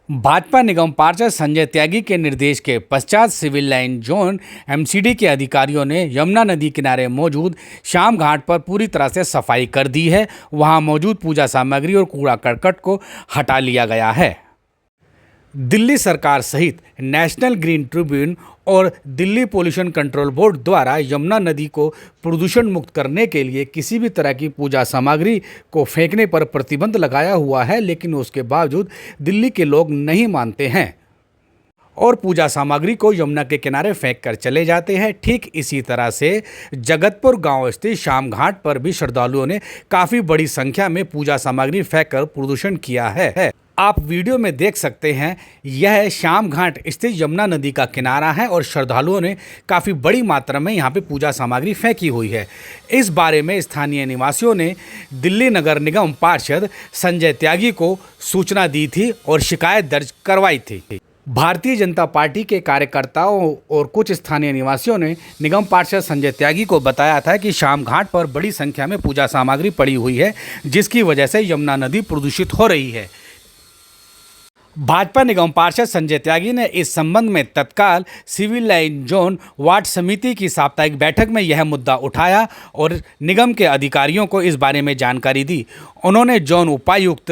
भाजपा निगम पार्षद संजय त्यागी के निर्देश के पश्चात सिविल लाइन जोन एमसीडी के अधिकारियों ने यमुना नदी किनारे मौजूद श्याम घाट पर पूरी तरह से सफाई कर दी है। वहां मौजूद पूजा सामग्री और कूड़ा करकट को हटा लिया गया है। दिल्ली सरकार सहित नेशनल ग्रीन ट्रिब्यून और दिल्ली पोल्यूशन कंट्रोल बोर्ड द्वारा यमुना नदी को प्रदूषण मुक्त करने के लिए किसी भी तरह की पूजा सामग्री को फेंकने पर प्रतिबंध लगाया हुआ है, लेकिन उसके बावजूद दिल्ली के लोग नहीं मानते हैं और पूजा सामग्री को यमुना के किनारे फेंक कर चले जाते हैं। ठीक इसी तरह से जगतपुर गांव स्थित श्याम घाट पर भी श्रद्धालुओं ने काफ़ी बड़ी संख्या में पूजा सामग्री फेंक कर प्रदूषण किया है। आप वीडियो में देख सकते हैं, यह श्याम घाट स्थित यमुना नदी का किनारा है और श्रद्धालुओं ने काफ़ी बड़ी मात्रा में यहाँ पे पूजा सामग्री फेंकी हुई है। इस बारे में स्थानीय निवासियों ने दिल्ली नगर निगम पार्षद संजय त्यागी को सूचना दी थी और शिकायत दर्ज करवाई थी। भारतीय जनता पार्टी के कार्यकर्ताओं और कुछ स्थानीय निवासियों ने निगम पार्षद संजय त्यागी को बताया था कि श्याम घाट पर बड़ी संख्या में पूजा सामग्री पड़ी हुई है, जिसकी वजह से यमुना नदी प्रदूषित हो रही है। भाजपा निगम पार्षद संजय त्यागी ने इस संबंध में तत्काल सिविल लाइन जोन वार्ड समिति की साप्ताहिक बैठक में यह मुद्दा उठाया और निगम के अधिकारियों को इस बारे में जानकारी दी। उन्होंने जोन उपायुक्त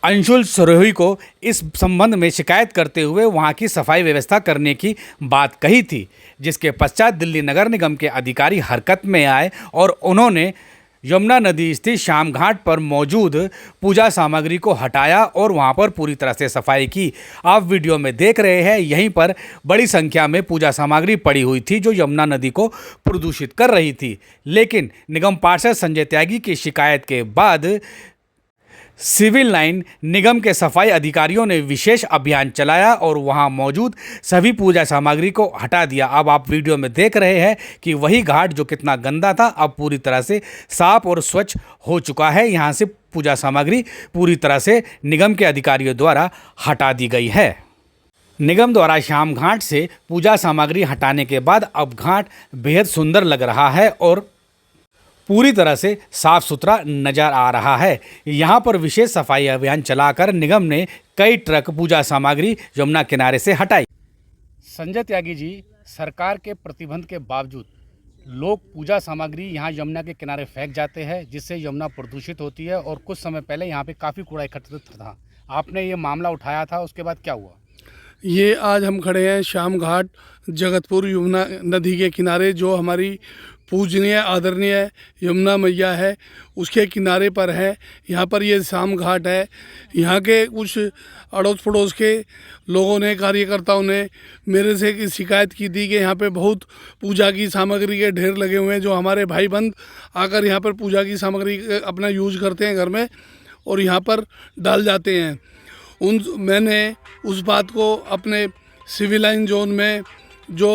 अंशुल सरोही को इस संबंध में शिकायत करते हुए वहां की सफाई व्यवस्था करने की बात कही थी, जिसके पश्चात दिल्ली नगर निगम के अधिकारी हरकत में आए और उन्होंने यमुना नदी स्थित श्याम घाट पर मौजूद पूजा सामग्री को हटाया और वहां पर पूरी तरह से सफाई की। आप वीडियो में देख रहे हैं, यहीं पर बड़ी संख्या में पूजा सामग्री पड़ी हुई थी जो यमुना नदी को प्रदूषित कर रही थी। लेकिन निगम पार्षद संजय त्यागी की शिकायत के बाद सिविल लाइन निगम के सफाई अधिकारियों ने विशेष अभियान चलाया और वहां मौजूद सभी पूजा सामग्री को हटा दिया। अब आप वीडियो में देख रहे हैं कि वही घाट जो कितना गंदा था अब पूरी तरह से साफ और स्वच्छ हो चुका है। यहां से पूजा सामग्री पूरी तरह से निगम के अधिकारियों द्वारा हटा दी गई है। निगम द्वारा श्याम घाट से पूजा सामग्री हटाने के बाद अब घाट बेहद सुंदर लग रहा है और पूरी तरह से साफ सुथरा नजर आ रहा है। यहाँ पर विशेष सफाई अभियान चलाकर निगम ने कई ट्रक पूजा सामग्री यमुना किनारे से हटाई। संजय त्यागी जी, सरकार के प्रतिबंध के बावजूद लोग पूजा सामग्री यहाँ यमुना के किनारे फेंक जाते हैं, जिससे यमुना प्रदूषित होती है और कुछ समय पहले यहाँ पे काफ़ी कूड़ा एकत्रित था। आपने ये मामला उठाया था, उसके बाद क्या हुआ? ये आज हम खड़े हैं श्याम घाट जगतपुर यमुना नदी के किनारे, जो हमारी पूजनीय आदरणीय यमुना मैया है उसके किनारे पर है। यहाँ पर ये श्याम घाट है। यहाँ के कुछ अड़ोस पड़ोस के लोगों ने, कार्यकर्ताओं ने मेरे से शिकायत की थी कि यहाँ पे बहुत पूजा की सामग्री के ढेर लगे हुए हैं, जो हमारे भाई बंद आकर यहाँ पर पूजा की सामग्री अपना यूज करते हैं घर में और यहाँ पर डाल जाते हैं। मैंने उस बात को अपने सिविल लाइन जोन में जो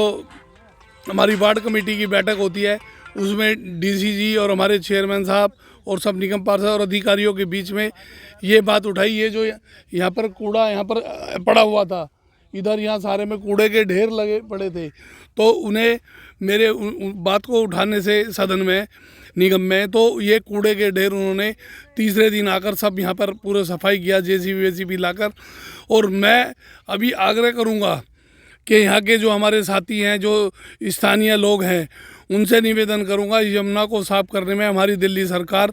हमारी वार्ड कमेटी की बैठक होती है उसमें डीसी जी और हमारे चेयरमैन साहब और सब निगम पार्षद और अधिकारियों के बीच में ये बात उठाई। ये जो यहाँ पर कूड़ा यहाँ पर पड़ा हुआ था, इधर यहाँ सारे में कूड़े के ढेर लगे पड़े थे, तो उन्हें मेरे बात को उठाने से सदन में निगम में, तो ये कूड़े के ढेर उन्होंने तीसरे दिन आकर सब यहाँ पर पूरा सफाई किया जेसीबी लाकर। और मैं अभी आग्रह करूँगा कि यहाँ के जो हमारे साथी हैं, जो स्थानीय लोग हैं, उनसे निवेदन करूँगा, यमुना को साफ करने में हमारी दिल्ली सरकार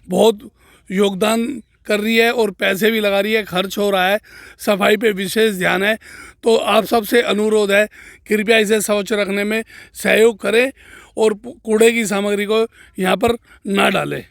बहुत योगदान कर रही है और पैसे भी लगा रही है, खर्च हो रहा है, सफाई पे विशेष ध्यान है। तो आप सबसे अनुरोध है, कृपया इसे स्वच्छ रखने में सहयोग करें और कूड़े की सामग्री को यहाँ पर ना डालें।